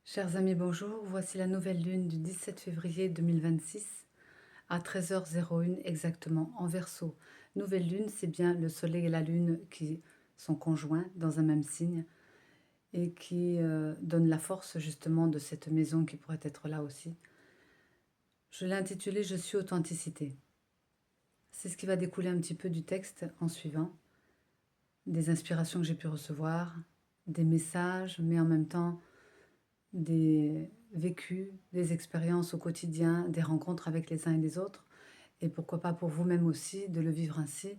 Chers amis, bonjour. Voici la nouvelle lune du 17 février 2026 à 13h01 exactement en Verseau. Nouvelle lune, c'est bien le soleil et la lune qui sont conjoints dans un même signe et qui donnent la force justement de cette maison qui pourrait être là aussi. Je l'ai intitulé Je suis authenticité. C'est ce qui va découler un petit peu du texte en suivant, des inspirations que j'ai pu recevoir, des messages, mais en même temps des vécus, des expériences au quotidien, des rencontres avec les uns et les autres, et pourquoi pas pour vous-même aussi de le vivre ainsi,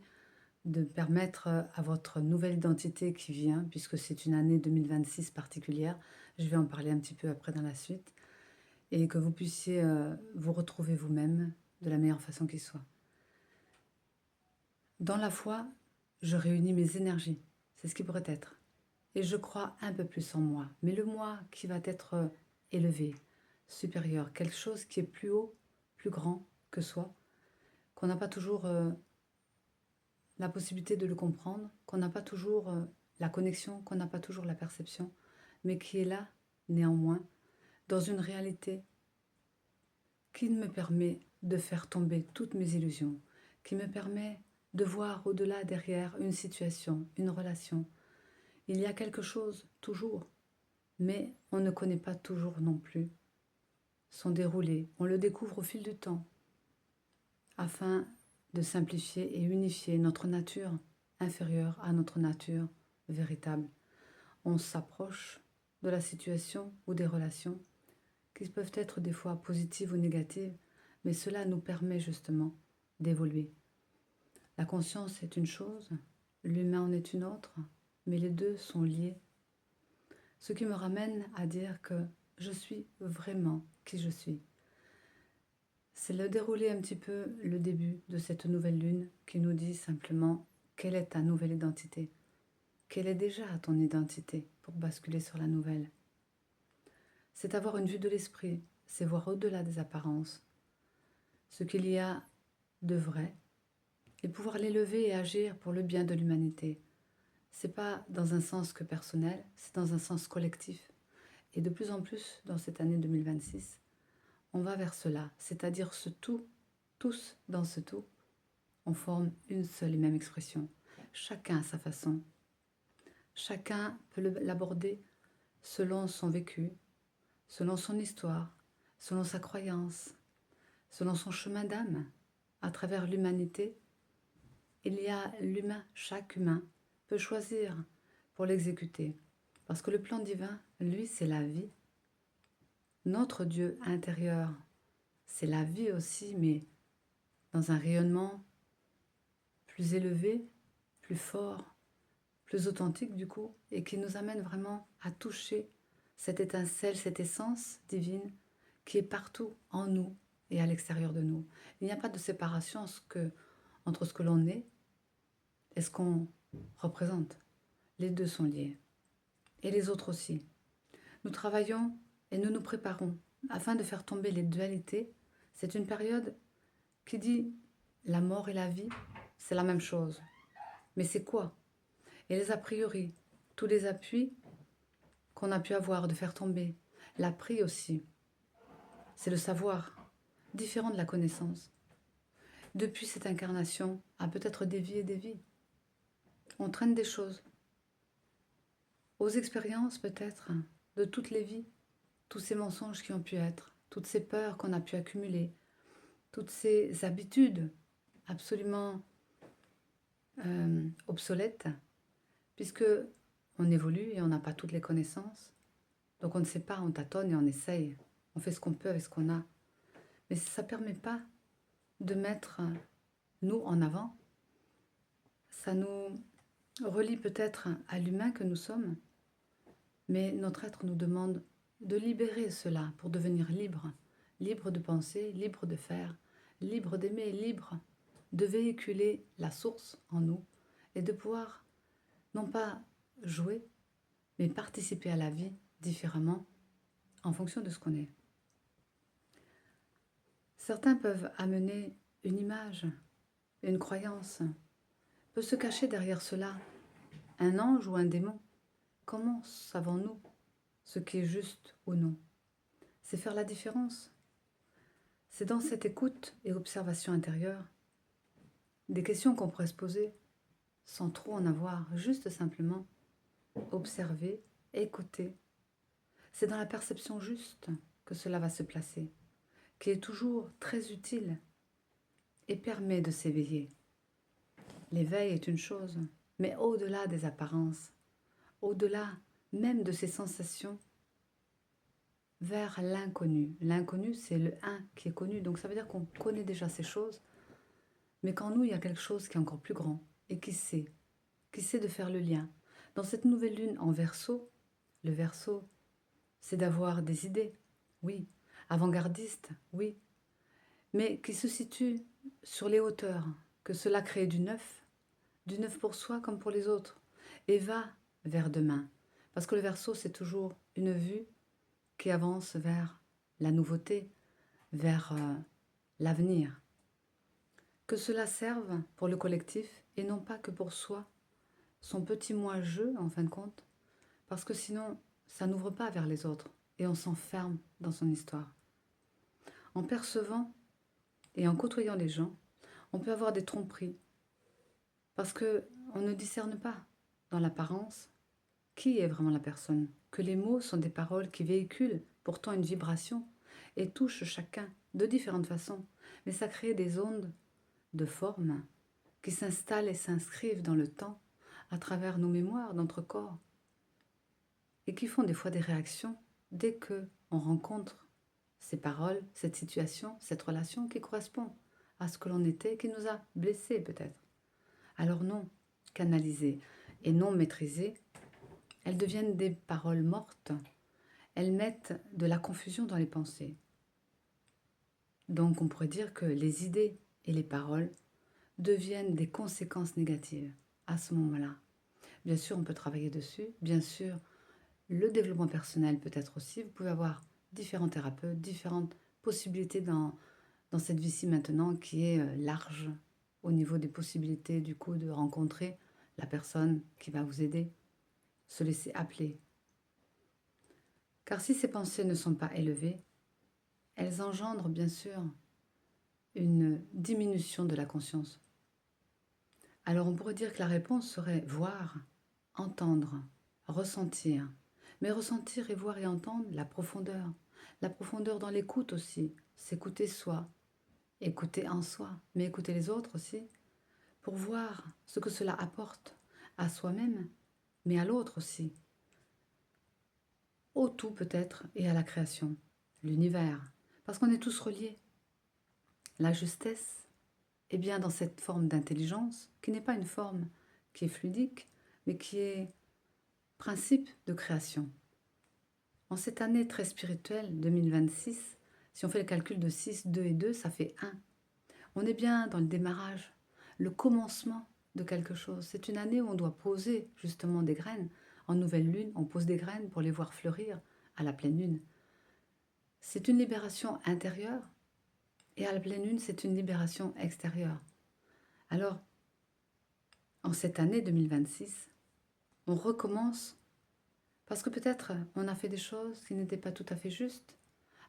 de permettre à votre nouvelle identité qui vient, puisque c'est une année 2026 particulière, je vais en parler un petit peu après dans la suite, et que vous puissiez vous retrouver vous-même de la meilleure façon qui soit. Dans la foi, je réunis mes énergies, c'est ce qui pourrait être, et je crois un peu plus en moi, mais le moi qui va être élevé, supérieur, quelque chose qui est plus haut, plus grand que soi, qu'on n'a pas toujours la possibilité de le comprendre, qu'on n'a pas toujours la connexion, qu'on n'a pas toujours la perception, mais qui est là, néanmoins, dans une réalité qui me permet de faire tomber toutes mes illusions, qui me permet de voir au-delà, derrière une situation, une relation. Il y a quelque chose, toujours, mais on ne connaît pas toujours non plus son déroulé. On le découvre au fil du temps, afin de simplifier et unifier notre nature inférieure à notre nature véritable. On s'approche de la situation ou des relations qui peuvent être des fois positives ou négatives, mais cela nous permet justement d'évoluer. La conscience est une chose, l'humain en est une autre, mais les deux sont liés. Ce qui me ramène à dire que je suis vraiment qui je suis. C'est le déroulé un petit peu le début de cette nouvelle lune qui nous dit simplement quelle est ta nouvelle identité, quelle est déjà ton identité pour basculer sur la nouvelle. C'est avoir une vue de l'esprit, c'est voir au-delà des apparences, ce qu'il y a de vrai et pouvoir l'élever et agir pour le bien de l'humanité. C'est pas dans un sens que personnel, c'est dans un sens collectif. Et de plus en plus dans cette année 2026, on va vers cela, c'est-à-dire ce tout, tous dans ce tout, on forme une seule et même expression. Chacun à sa façon. Chacun peut l'aborder selon son vécu, selon son histoire, selon sa croyance, selon son chemin d'âme. À travers l'humanité, il y a l'humain. Chaque humain peut choisir pour l'exécuter. Parce que le plan divin, lui, c'est la vie. Notre Dieu intérieur, c'est la vie aussi, mais dans un rayonnement plus élevé, plus fort, plus authentique du coup, et qui nous amène vraiment à toucher cette étincelle, cette essence divine qui est partout en nous et à l'extérieur de nous. Il n'y a pas de séparation entre ce que l'on est et ce qu'on représente. Les deux sont liés. Et les autres aussi. Nous travaillons et nous nous préparons afin de faire tomber les dualités. C'est une période qui dit la mort et la vie, c'est la même chose. Mais c'est quoi? Et les a priori, tous les appuis qu'on a pu avoir de faire tomber. L'appris aussi, c'est le savoir, différent de la connaissance. Depuis cette incarnation, à peut-être des vies et des vies, on traîne des choses, aux expériences peut-être, de toutes les vies, tous ces mensonges qui ont pu être, toutes ces peurs qu'on a pu accumuler, toutes ces habitudes absolument obsolètes, puisque on évolue et on n'a pas toutes les connaissances. Donc on ne sait pas, on tâtonne et on essaye. On fait ce qu'on peut avec ce qu'on a. Mais ça ne permet pas de mettre nous en avant. Ça nous relie peut-être à l'humain que nous sommes, mais notre être nous demande de libérer cela pour devenir libre. Libre de penser, libre de faire, libre d'aimer, libre de véhiculer la source en nous et de pouvoir non pas jouer, mais participer à la vie différemment en fonction de ce qu'on est. Certains peuvent amener une image, une croyance, peut se cacher derrière cela un ange ou un démon. Comment savons-nous ce qui est juste ou non. C'est faire la différence. C'est dans cette écoute et observation intérieure des questions qu'on pourrait se poser sans trop en avoir, juste simplement observer, écouter. C'est dans la perception juste que cela va se placer, qui est toujours très utile et permet de s'éveiller. L'éveil est une chose, mais au-delà des apparences, au-delà même de ces sensations, vers l'inconnu. L'inconnu, c'est le un qui est connu, donc ça veut dire qu'on connaît déjà ces choses, mais qu'en nous, il y a quelque chose qui est encore plus grand et qui sait de faire le lien. Dans cette nouvelle lune en Verseau, le Verseau, c'est d'avoir des idées, oui, avant-gardistes, oui, mais qui se situent sur les hauteurs, que cela crée du neuf pour soi comme pour les autres, et va vers demain. Parce que le Verseau, c'est toujours une vue qui avance vers la nouveauté, vers l'avenir. Que cela serve pour le collectif et non pas que pour soi, son petit moi-je en fin de compte, parce que sinon, ça n'ouvre pas vers les autres et on s'enferme dans son histoire. En percevant et en côtoyant les gens, on peut avoir des tromperies parce qu'on ne discerne pas dans l'apparence qui est vraiment la personne, que les mots sont des paroles qui véhiculent pourtant une vibration et touchent chacun de différentes façons, mais ça crée des ondes de forme qui s'installent et s'inscrivent dans le temps à travers nos mémoires, notre corps, et qui font des fois des réactions dès que on rencontre ces paroles, cette situation, cette relation qui correspond à ce que l'on était, qui nous a blessés peut-être. Alors non, canalisées et non maîtrisées, elles deviennent des paroles mortes, elles mettent de la confusion dans les pensées. Donc on pourrait dire que les idées et les paroles deviennent des conséquences négatives à ce moment-là. Bien sûr, on peut travailler dessus, bien sûr, le développement personnel peut être aussi, vous pouvez avoir différents thérapeutes, différentes possibilités dans cette vie-ci maintenant qui est large au niveau des possibilités du coup de rencontrer la personne qui va vous aider, se laisser appeler. Car si ces pensées ne sont pas élevées, elles engendrent bien sûr une diminution de la conscience. Alors on pourrait dire que la réponse serait voir, entendre, ressentir. Mais ressentir et voir et entendre la profondeur dans l'écoute aussi, s'écouter soi, écouter en soi, mais écouter les autres aussi, pour voir ce que cela apporte à soi-même, mais à l'autre aussi, au tout peut-être et à la création, l'univers, parce qu'on est tous reliés. La justesse est bien dans cette forme d'intelligence, qui n'est pas une forme qui est fluidique, mais qui est principe de création. En cette année très spirituelle, 2026, si on fait le calcul de 6, 2 et 2, ça fait 1. On est bien dans le démarrage, le commencement de quelque chose. C'est une année où on doit poser justement des graines. En nouvelle lune, on pose des graines pour les voir fleurir à la pleine lune. C'est une libération intérieure et à la pleine lune, c'est une libération extérieure. Alors, en cette année 2026, on recommence parce que peut-être on a fait des choses qui n'étaient pas tout à fait justes.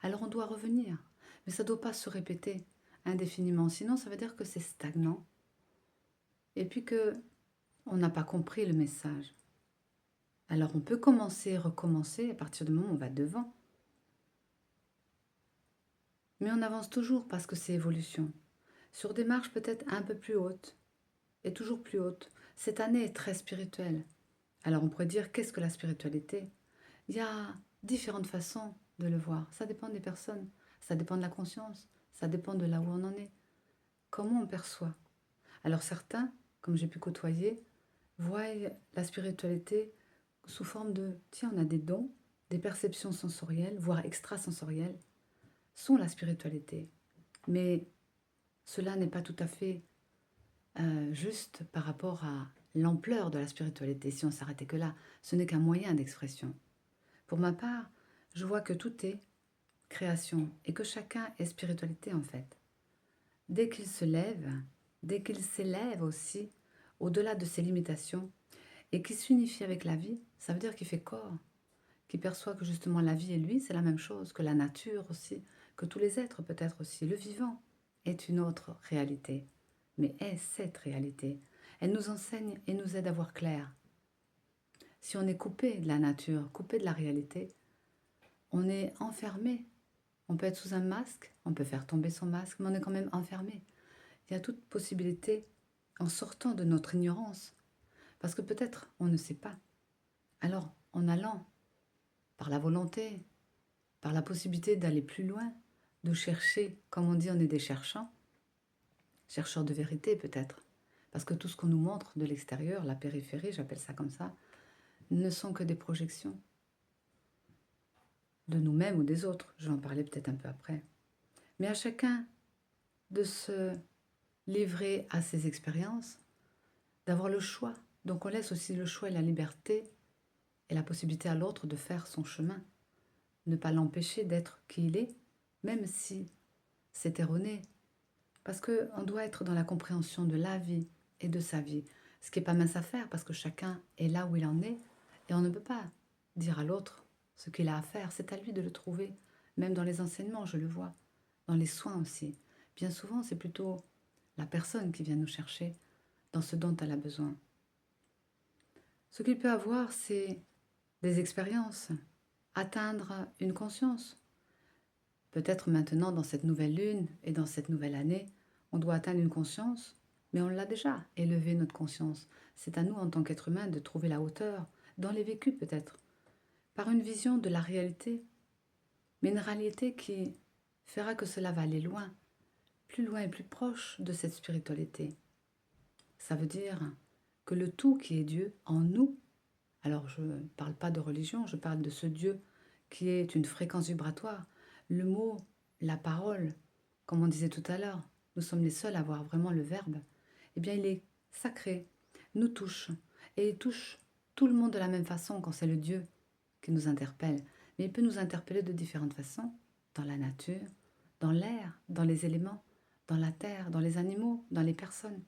Alors on doit revenir. Mais ça ne doit pas se répéter indéfiniment. Sinon, ça veut dire que c'est stagnant. Et puis que on n'a pas compris le message. Alors on peut commencer, recommencer à partir du moment où on va devant. Mais on avance toujours parce que c'est évolution. Sur des marches peut-être un peu plus hautes. Et toujours plus hautes. Cette année est très spirituelle. Alors on pourrait dire qu'est-ce que la spiritualité? Il y a différentes façons de le voir. Ça dépend des personnes. Ça dépend de la conscience. Ça dépend de là où on en est. Comment on perçoit. Alors certains, comme j'ai pu côtoyer, voient la spiritualité sous forme de, tiens, on a des dons, des perceptions sensorielles, voire extrasensorielles, sont la spiritualité. Mais cela n'est pas tout à fait juste par rapport à l'ampleur de la spiritualité. Si on s'arrêtait que là, ce n'est qu'un moyen d'expression. Pour ma part, je vois que tout est création et que chacun est spiritualité en fait. Dès qu'il se lève, dès qu'il s'élève aussi au-delà de ses limitations et qu'il s'unifie avec la vie, ça veut dire qu'il fait corps, qui perçoit que justement la vie et lui, c'est la même chose, que la nature aussi, que tous les êtres peut-être aussi. Le vivant est une autre réalité, mais est cette réalité. Elle nous enseigne et nous aide à voir clair. Si on est coupé de la nature, coupé de la réalité, on est enfermé. On peut être sous un masque, on peut faire tomber son masque, mais on est quand même enfermé. Il y a toute possibilité en sortant de notre ignorance, parce que peut-être on ne sait pas. Alors, en allant par la volonté, par la possibilité d'aller plus loin, de chercher, comme on dit, on est des chercheurs de vérité peut-être, parce que tout ce qu'on nous montre de l'extérieur, la périphérie, j'appelle ça comme ça, ne sont que des projections de nous-mêmes ou des autres. Je vais en parler peut-être un peu après. Mais à chacun de se livrer à ses expériences, d'avoir le choix. Donc on laisse aussi le choix et la liberté et la possibilité à l'autre de faire son chemin. Ne pas l'empêcher d'être qui il est, même si c'est erroné. Parce qu'on doit être dans la compréhension de la vie et de sa vie. Ce qui n'est pas mince à faire parce que chacun est là où il en est et on ne peut pas dire à l'autre ce qu'il a à faire. C'est à lui de le trouver. Même dans les enseignements, je le vois. Dans les soins aussi. Bien souvent, c'est plutôt la personne qui vient nous chercher dans ce dont elle a besoin. Ce qu'il peut avoir, c'est des expériences, atteindre une conscience. Peut-être maintenant, dans cette nouvelle lune et dans cette nouvelle année, on doit atteindre une conscience, mais on l'a déjà, élevé notre conscience. C'est à nous, en tant qu'être humain, de trouver la hauteur, dans les vécus peut-être, par une vision de la réalité, mais une réalité qui fera que cela va aller loin et plus proche de cette spiritualité. Ça veut dire que le tout qui est Dieu en nous, alors je ne parle pas de religion, je parle de ce Dieu qui est une fréquence vibratoire. Le mot, la parole, comme on disait tout à l'heure, nous sommes les seuls à avoir vraiment le verbe. Eh bien, il est sacré, nous touche, et il touche tout le monde de la même façon quand c'est le Dieu qui nous interpelle. Mais il peut nous interpeller de différentes façons, dans la nature, dans l'air, dans les éléments, dans la terre, dans les animaux, dans les personnes,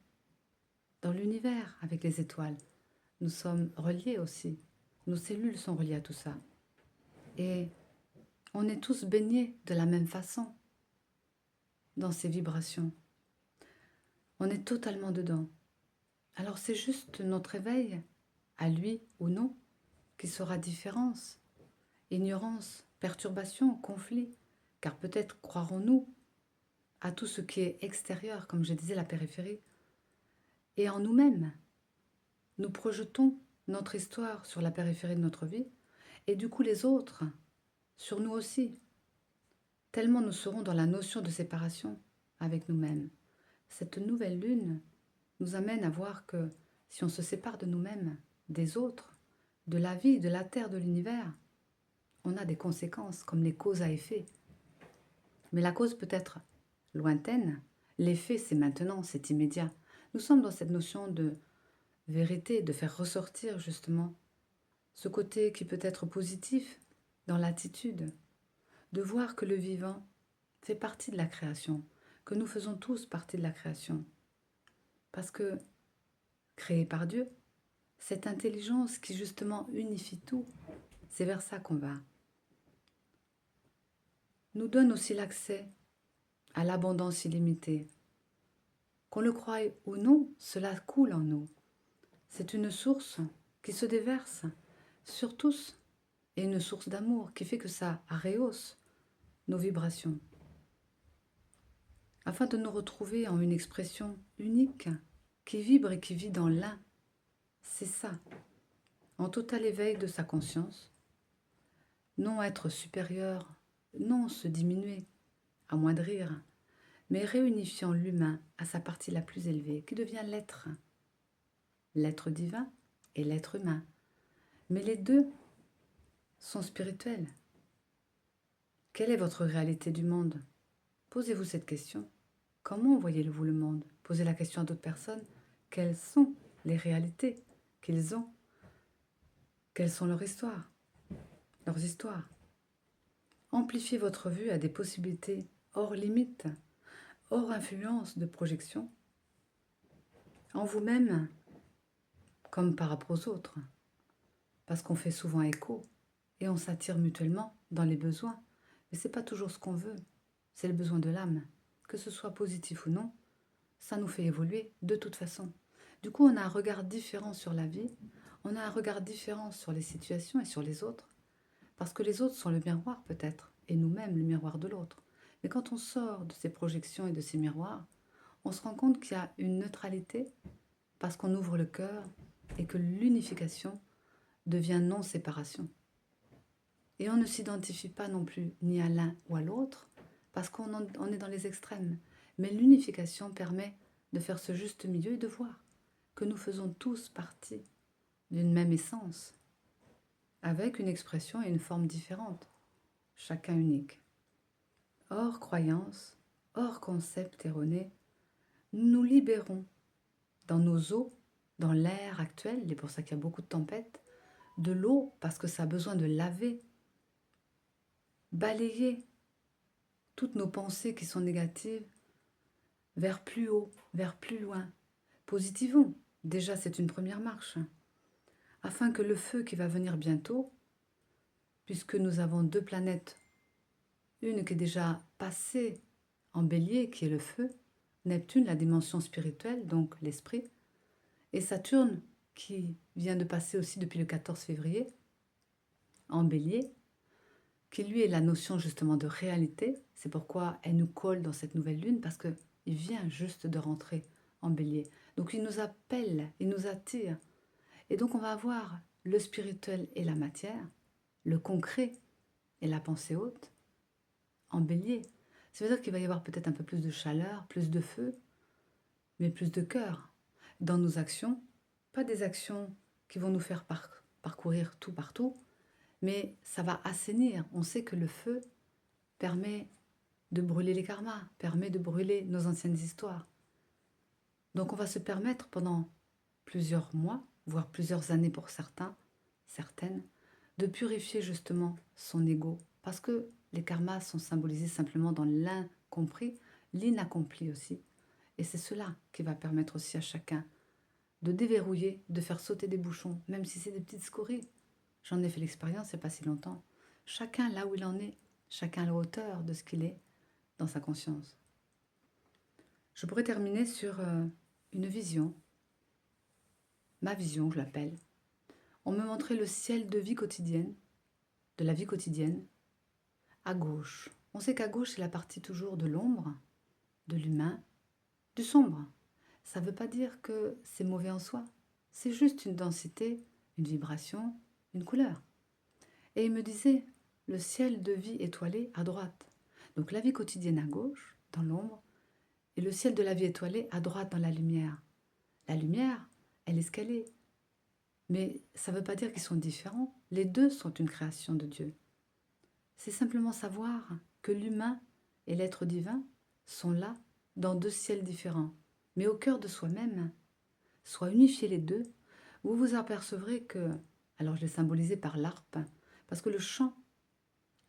dans l'univers avec les étoiles. Nous sommes reliés aussi. Nos cellules sont reliées à tout ça. Et on est tous baignés de la même façon dans ces vibrations. On est totalement dedans. Alors c'est juste notre éveil, à lui ou non, qui sera différence, ignorance, perturbation, conflit. Car peut-être croirons-nous à tout ce qui est extérieur, comme je disais, la périphérie. Et en nous-mêmes, nous projetons notre histoire sur la périphérie de notre vie, et du coup les autres, sur nous aussi. Tellement nous serons dans la notion de séparation avec nous-mêmes. Cette nouvelle lune nous amène à voir que si on se sépare de nous-mêmes, des autres, de la vie, de la terre, de l'univers, on a des conséquences comme les causes à effet. Mais la cause peut être lointaine, l'effet c'est maintenant, c'est immédiat. Nous sommes dans cette notion de vérité, de faire ressortir justement ce côté qui peut être positif dans l'attitude, de voir que le vivant fait partie de la création, que nous faisons tous partie de la création. Parce que, créé par Dieu, cette intelligence qui justement unifie tout, c'est vers ça qu'on va, nous donne aussi l'accès à l'abondance illimitée. Qu'on le croie ou non, cela coule en nous. C'est une source qui se déverse sur tous et une source d'amour qui fait que ça rehausse nos vibrations. Afin de nous retrouver en une expression unique qui vibre et qui vit dans l'un. C'est ça, en total éveil de sa conscience. Non être supérieur, non se diminuer, amoindrir, mais réunifiant l'humain à sa partie la plus élevée, qui devient l'être. L'être divin et l'être humain. Mais les deux sont spirituels. Quelle est votre réalité du monde? Posez-vous cette question. Comment voyez-vous le monde? Posez la question à d'autres personnes. Quelles sont les réalités qu'ils ont? Quelles sont leurs histoires? Leurs histoires. Amplifiez votre vue à des possibilités hors limite, hors influence de projection, en vous-même comme par rapport aux autres, parce qu'on fait souvent écho et on s'attire mutuellement dans les besoins. Mais ce n'est pas toujours ce qu'on veut, c'est le besoin de l'âme. Que ce soit positif ou non, ça nous fait évoluer de toute façon. Du coup, on a un regard différent sur la vie, on a un regard différent sur les situations et sur les autres, parce que les autres sont le miroir peut-être, et nous-mêmes le miroir de l'autre. Mais quand on sort de ces projections et de ces miroirs, on se rend compte qu'il y a une neutralité, parce qu'on ouvre le cœur et que l'unification devient non-séparation. Et on ne s'identifie pas non plus ni à l'un ou à l'autre, parce on est dans les extrêmes. Mais l'unification permet de faire ce juste milieu et de voir que nous faisons tous partie d'une même essence, avec une expression et une forme différente, chacun unique. Hors croyance, hors concept erroné, nous nous libérons dans nos eaux, dans l'air actuel, et pour ça qu'il y a beaucoup de tempêtes, de l'eau parce que ça a besoin de laver, balayer toutes nos pensées qui sont négatives vers plus haut, vers plus loin. Positivons, déjà c'est une première marche, afin que le feu qui va venir bientôt, puisque nous avons 2 planètes, une qui est déjà passée en bélier, qui est le feu, Neptune, la dimension spirituelle, donc l'esprit, et Saturne, qui vient de passer aussi depuis le 14 février, en bélier, qui lui est la notion justement de réalité. C'est pourquoi elle nous colle dans cette nouvelle lune, parce qu'il vient juste de rentrer en bélier. Donc il nous appelle, il nous attire. Et donc on va avoir le spirituel et la matière, le concret et la pensée haute, en bélier. Ça veut dire qu'il va y avoir peut-être un peu plus de chaleur, plus de feu, mais plus de cœur dans nos actions. Pas des actions qui vont nous faire parcourir tout partout, mais ça va assainir. On sait que le feu permet de brûler les karmas, permet de brûler nos anciennes histoires. Donc on va se permettre pendant plusieurs mois, voire plusieurs années pour certains, certaines, de purifier justement son ego. Parce que les karmas sont symbolisés simplement dans l'incompris, l'inaccompli aussi. Et c'est cela qui va permettre aussi à chacun de déverrouiller, de faire sauter des bouchons, même si c'est des petites scories. J'en ai fait l'expérience il n'y a pas si longtemps. Chacun là où il en est, chacun à la hauteur de ce qu'il est dans sa conscience. Je pourrais terminer sur une vision, ma vision je l'appelle. On me montrait le ciel de vie quotidienne, de la vie quotidienne, à gauche. On sait qu'à gauche c'est la partie toujours de l'ombre, de l'humain, du sombre. Ça ne veut pas dire que c'est mauvais en soi, c'est juste une densité, une vibration, une couleur. Et il me disait, le ciel de vie étoilée à droite. Donc la vie quotidienne à gauche, dans l'ombre, et le ciel de la vie étoilée à droite dans la lumière. La lumière, elle est ce qu'elle est. Mais ça ne veut pas dire qu'ils sont différents. Les deux sont une création de Dieu. C'est simplement savoir que l'humain et l'être divin sont là dans 2 ciels différents. Mais au cœur de soi-même, soit unifiés les deux, vous vous apercevrez que, alors je l'ai symbolisé par l'harpe, parce que le chant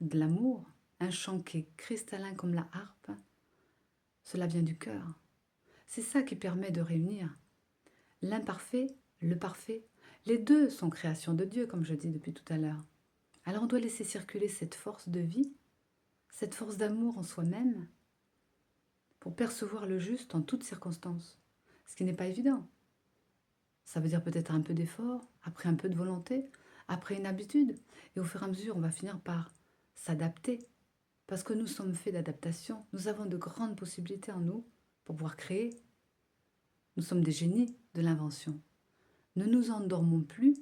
de l'amour, un chant qui est cristallin comme la harpe, cela vient du cœur. C'est ça qui permet de réunir l'imparfait, le parfait. Les deux sont création de Dieu, comme je dis depuis tout à l'heure. Alors on doit laisser circuler cette force de vie, cette force d'amour en soi-même, pour percevoir le juste en toutes circonstances, ce qui n'est pas évident. Ça veut dire peut-être un peu d'effort, après un peu de volonté, après une habitude, et au fur et à mesure, on va finir par s'adapter, parce que nous sommes faits d'adaptation, nous avons de grandes possibilités en nous pour pouvoir créer. Nous sommes des génies de l'invention. Ne nous endormons plus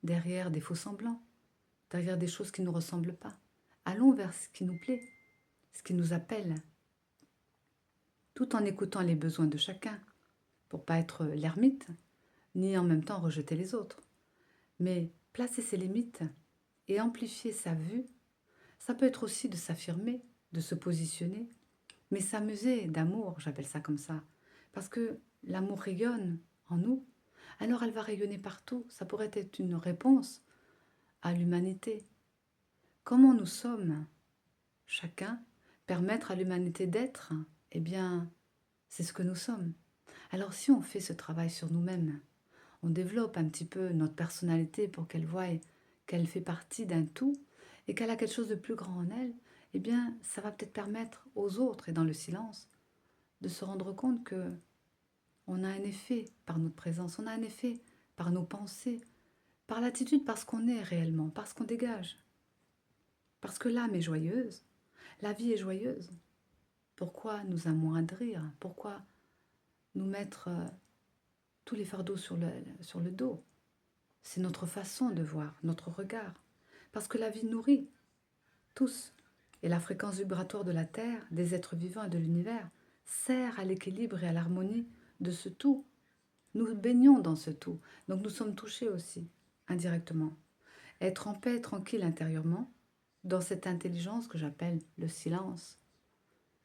derrière des faux-semblants, derrière des choses qui ne nous ressemblent pas. Allons vers ce qui nous plaît, ce qui nous appelle, tout en écoutant les besoins de chacun, pour pas être l'ermite, ni en même temps rejeter les autres. Mais placer ses limites et amplifier sa vue, ça peut être aussi de s'affirmer, de se positionner, mais s'amuser d'amour, j'appelle ça comme ça, parce que l'amour rayonne en nous, alors elle va rayonner partout. Ça pourrait être une réponse à l'humanité. Comment nous sommes, chacun, permettre à l'humanité d'être, eh bien, c'est ce que nous sommes. Alors si on fait ce travail sur nous-mêmes, on développe un petit peu notre personnalité pour qu'elle voie qu'elle fait partie d'un tout, et qu'elle a quelque chose de plus grand en elle, eh bien, ça va peut-être permettre aux autres, et dans le silence, de se rendre compte que on a un effet par notre présence, on a un effet par nos pensées, par l'attitude, parce qu'on est réellement, parce qu'on dégage. Parce que l'âme est joyeuse, la vie est joyeuse. Pourquoi nous amoindrir? Pourquoi nous mettre tous les fardeaux sur le dos? C'est notre façon de voir, notre regard. Parce que la vie nourrit tous. Et la fréquence vibratoire de la Terre, des êtres vivants et de l'univers, sert à l'équilibre et à l'harmonie de ce tout. Nous baignons dans ce tout. Donc nous sommes touchés aussi, indirectement. Être en paix, tranquille intérieurement, dans cette intelligence que j'appelle le silence.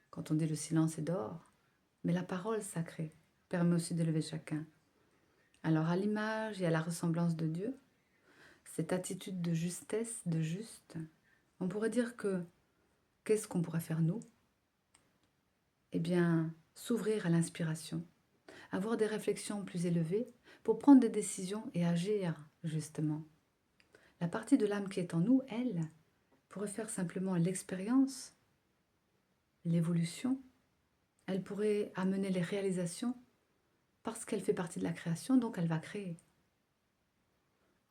Quand on dit le silence est dehors, mais la parole sacrée permet aussi d'élever chacun. Alors à l'image et à la ressemblance de Dieu, cette attitude de justesse, de juste, on pourrait dire que qu'est-ce qu'on pourrait faire nous? Eh bien, s'ouvrir à l'inspiration, avoir des réflexions plus élevées pour prendre des décisions et agir justement. La partie de l'âme qui est en nous, elle, pourrait faire simplement l'expérience, l'évolution. Elle pourrait amener les réalisations parce qu'elle fait partie de la création, donc elle va créer.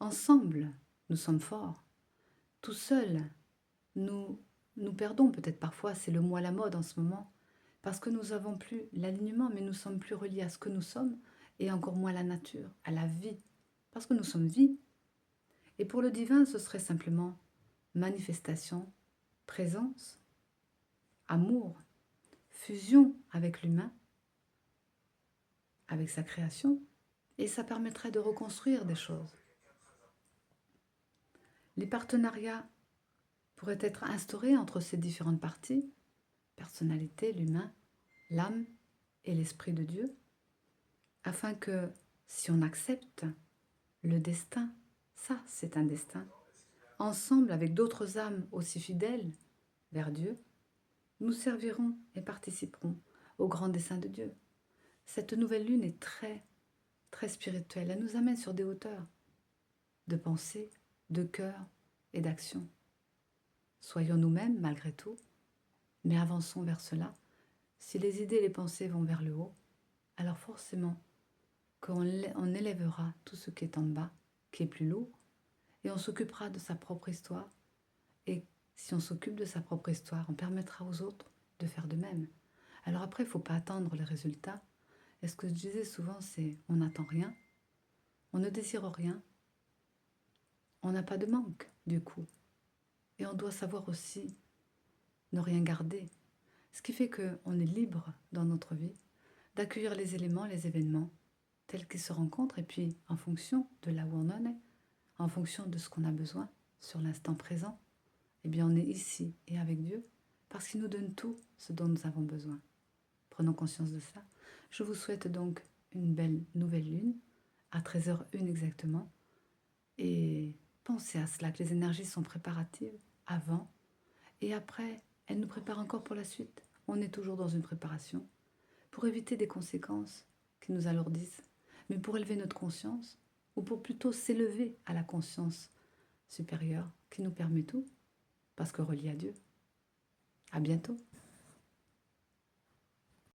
Ensemble, nous sommes forts. Tout seul, nous perdons peut-être parfois, c'est le mot à la mode en ce moment, parce que nous n'avons plus l'alignement, mais nous sommes plus reliés à ce que nous sommes et encore moins à la nature, à la vie, parce que nous sommes vie. Et pour le divin, ce serait simplement manifestation, présence, amour, fusion avec l'humain, avec sa création, et ça permettrait de reconstruire des choses. Les partenariats pourraient être instaurés entre ces différentes parties, personnalité, l'humain, l'âme et l'esprit de Dieu, afin que, si on accepte le destin, ça c'est un destin, ensemble avec d'autres âmes aussi fidèles vers Dieu, nous servirons et participerons au grand dessein de Dieu. Cette nouvelle lune est très, très spirituelle. Elle nous amène sur des hauteurs de pensée, de cœur et d'action. Soyons nous-mêmes malgré tout, mais avançons vers cela. Si les idées et les pensées vont vers le haut, alors forcément qu'on élèvera tout ce qui est en bas, qui est plus lourd, et on s'occupera de sa propre histoire. Et si on s'occupe de sa propre histoire, on permettra aux autres de faire de même. Alors après, il ne faut pas attendre les résultats. Et ce que je disais souvent, c'est on n'attend rien, on ne désire rien, on n'a pas de manque du coup. Et on doit savoir aussi ne rien garder. Ce qui fait qu'on est libre dans notre vie d'accueillir les éléments, les événements tels qu'ils se rencontrent, et puis en fonction de là où on en est, en fonction de ce qu'on a besoin sur l'instant présent, eh bien on est ici et avec Dieu parce qu'il nous donne tout ce dont nous avons besoin. Prenons conscience de ça. Je vous souhaite donc une belle nouvelle lune à 13h01 exactement, et pensez à cela, que les énergies sont préparatives avant et après, elles nous préparent encore pour la suite. On est toujours dans une préparation pour éviter des conséquences qui nous alourdissent, mais pour élever notre conscience, ou pour plutôt s'élever à la conscience supérieure qui nous permet tout, parce que relié à Dieu. À bientôt.